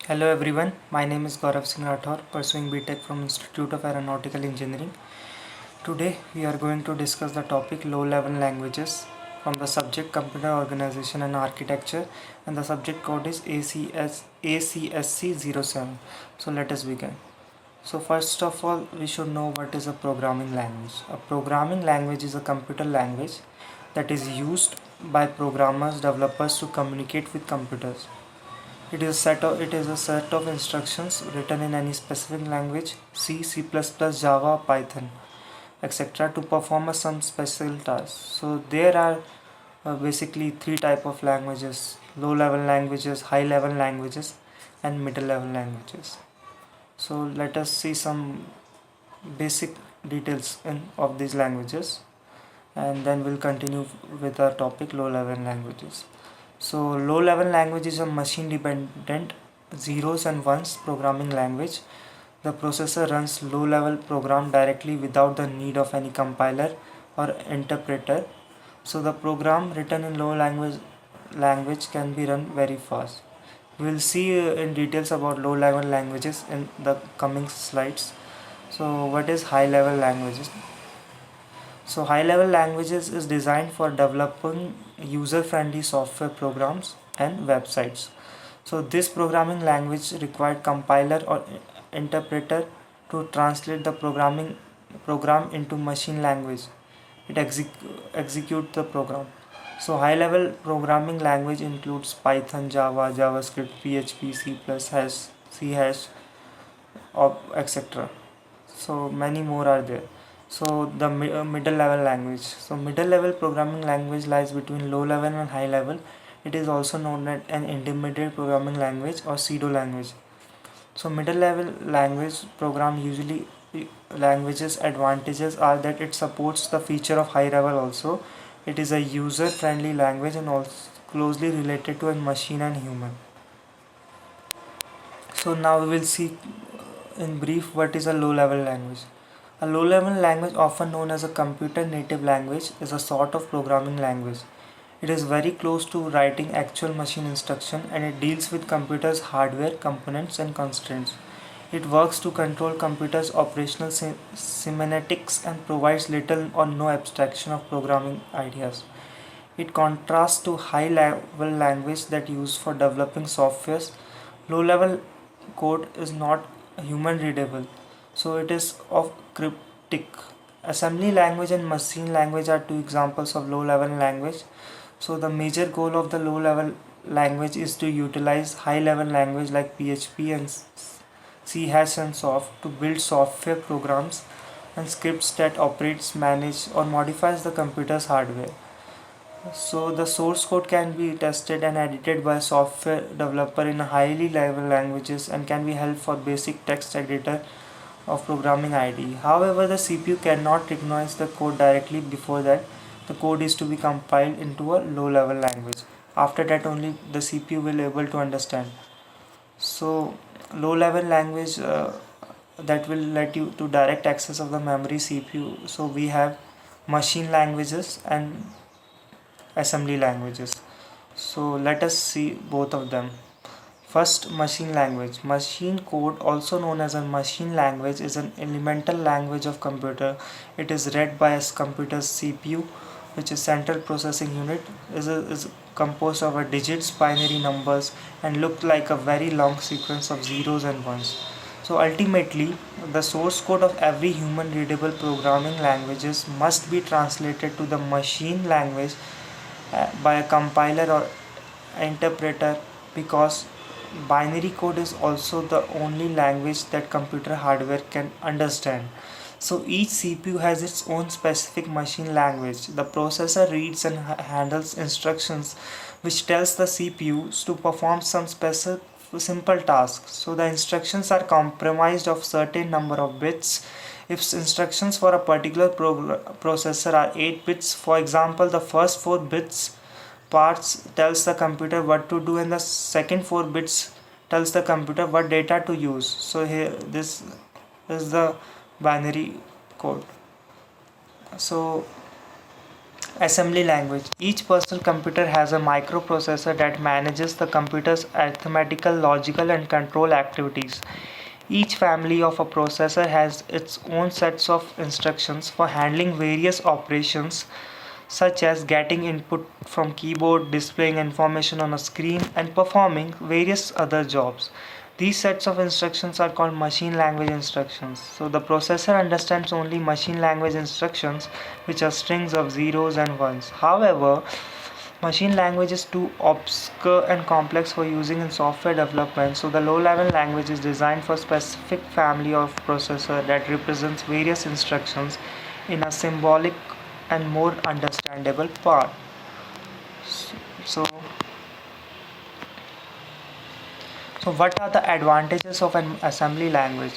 Hello everyone, my name is Gaurav Singh Rathore, pursuing BTech from Institute of Aeronautical Engineering. Today we are going to discuss the topic low-level languages from the subject Computer Organization and Architecture, and the subject code is ACSC07. So let us begin. So first of all, we should know what is a programming language. A programming language is a computer language that is used by programmers, developers to communicate with computers. It is a set of instructions written in any specific language, C, C++, Java, Python, etc. to perform some special task. So there are basically three type of languages: low level languages, high level languages, and middle level languages. So let us see some basic details of these languages, and then we'll continue with our topic low level languages. So low level language is a machine dependent zeros and ones programming language. The processor runs low level program directly without the need of any compiler or interpreter. So the program written in low language can be run very fast. We will see in details about low level languages in the coming slides. So what is high level languages? So high level languages is designed for developing user friendly software programs and websites. So this programming language required compiler or interpreter to translate the program into machine language. It execute the program. So high level programming language includes Python, Java, JavaScript, PHP, C++, hash, C hash, etc. So many more are there. So the middle level language. So middle level programming language lies between low level and high level. It is also known as an intermediate programming language or pseudo language. So middle level language program usually languages advantages are that it supports the feature of high level also. It is a user friendly language and also closely related to a machine and human. So now we will see in brief what is a low level language. A low level language, often known as a computer native language, is a sort of programming language. It is very close to writing actual machine instruction, and it deals with computers' hardware, components, and constraints. It works to control computers' operational semantics and provides little or no abstraction of programming ideas. It contrasts to high level language that used for developing softwares. Low level code is not human readable, so it is of cryptic. Assembly language and machine language are two examples of low level language. So the major goal of the low level language is to utilize high level language like PHP and C hash and soft to build software programs and scripts that operates, manage, or modifies the computer's hardware. So the source code can be tested and edited by a software developer in highly level languages and can be held for basic text editor of programming ID. However, the CPU cannot recognize the code directly. Before that, the code is to be compiled into a low level language. After that only the CPU will able to understand. So low level language that will let you to direct access of the memory CPU. So we have machine languages and assembly languages. So let us see both of them. First, machine language. Machine code, also known as a machine language, is an elemental language of computer. It is read by a computer's CPU, which is central processing unit, is composed of a digits, binary numbers, and look like a very long sequence of zeros and ones. So ultimately, the source code of every human readable programming languages must be translated to the machine language by a compiler or interpreter, because binary code is also the only language that computer hardware can understand. So each CPU has its own specific machine language. The processor reads and handles instructions which tells the CPUs to perform some special simple tasks. So the instructions are comprised of certain number of bits. If instructions for a particular processor are 8 bits, for example, the first 4 bits parts tells the computer what to do, and the second 4 bits tells the computer what data to use. So here this is the binary code. So Assembly language. Each personal computer has a microprocessor that manages the computer's arithmetical, logical, and control activities. Each family of a processor has its own sets of instructions for handling various operations such as getting input from keyboard, displaying information on a screen, and performing various other jobs. These sets of instructions are called machine language instructions. So the processor understands only machine language instructions, which are strings of zeros and ones. However, machine language is too obscure and complex for using in software development, so the low-level language is designed for a specific family of processor that represents various instructions in a symbolic and more understandable part. So, so what are the advantages of an assembly language?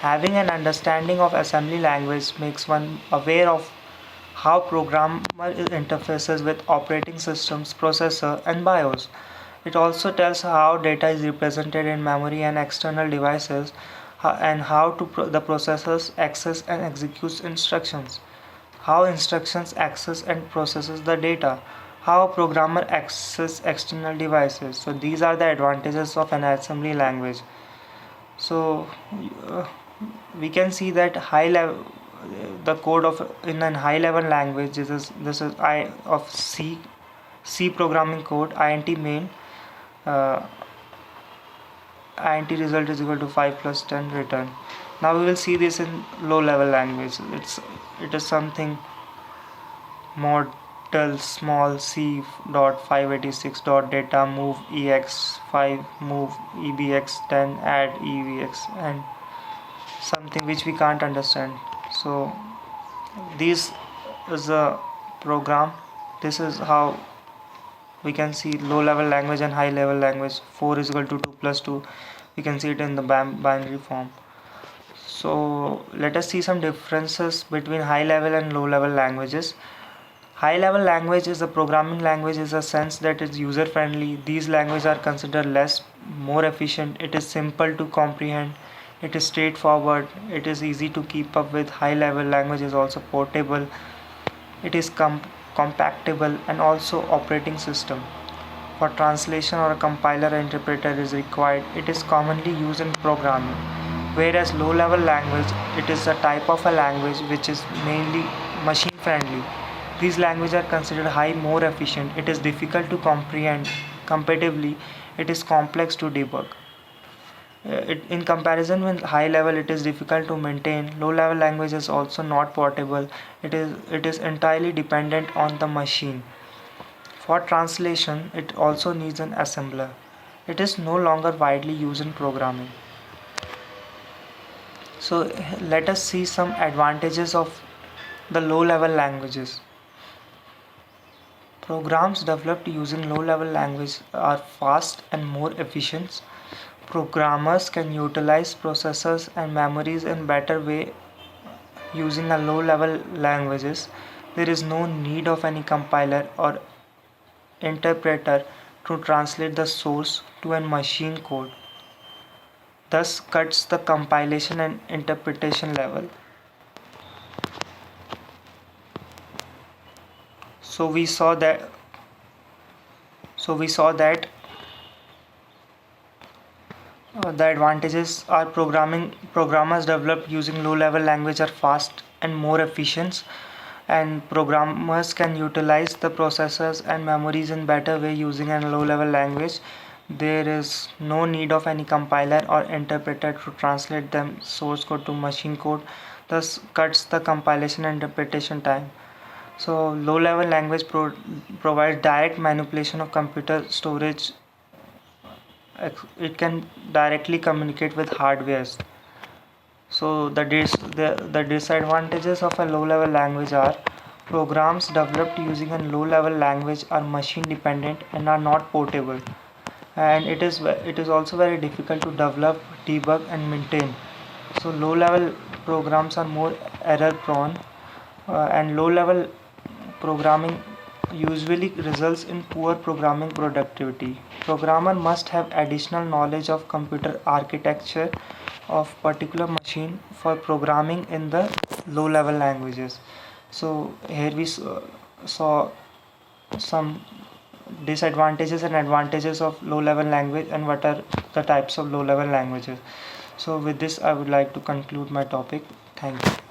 Having an understanding of assembly language makes one aware of how programmer interfaces with operating systems, processor, and BIOS. It also tells how data is represented in memory and external devices and how the processors access and executes instructions, how instructions access and processes the data, how a programmer access external devices. So these are the advantages of an assembly language. So uh, we can see that high level the code of in a high level language, this is I of C programming code, int main, uh, int result is equal to 5 plus 10 return. Now we will see this in low level language. It is something model small c dot 586 dot data move ex5 move ebx10 add evx and something which we can't understand. So this is a program. This is how we can see low level language and high level language. 4 is equal to 2 plus 2. We can see it in the binary form. So let us see some differences between high level and low level languages. High level language is a programming language in a sense that it's user friendly. These languages are considered less, more efficient. It is simple to comprehend. It is straightforward. It is easy to keep up with. High level language is also portable. It is compactable and also operating system. For translation or a compiler or interpreter is required. It is commonly used in programming. Whereas low level language, it is a type of a language which is mainly machine friendly. These languages are considered high, more efficient. It is difficult to comprehend. Comparatively, it is complex to debug. In comparison with high level, it is difficult to maintain. Low level language is also not portable. It is entirely dependent on the machine. For translation, it also needs an assembler. It is no longer widely used in programming. So let us see some advantages of the low level languages. Programs developed using low level language are fast and more efficient. Programmers can utilize processors and memories in better way using a low level languages. There is no need of any compiler or interpreter to translate the source to a machine code. Thus cuts the compilation and interpretation level. So we saw that the advantages are programmers developed using low level language are fast and more efficient, and programmers can utilize the processors and memories in better way using a low level language. There is no need of any compiler or interpreter to translate them source code to machine code, thus cuts the compilation and interpretation time. So low level language provides direct manipulation of computer storage. It can directly communicate with hardwares. So the disadvantages of a low level language are programs developed using a low level language are machine dependent and are not portable, and it is also very difficult to develop, debug, and maintain. So low level programs are more error prone, and low level programming usually results in poor programming productivity. Programmer must have additional knowledge of computer architecture of particular machine for programming in the low level languages. So here saw some disadvantages and advantages of low level language and what are the types of low level languages. So with this I would like to conclude my topic. Thank you.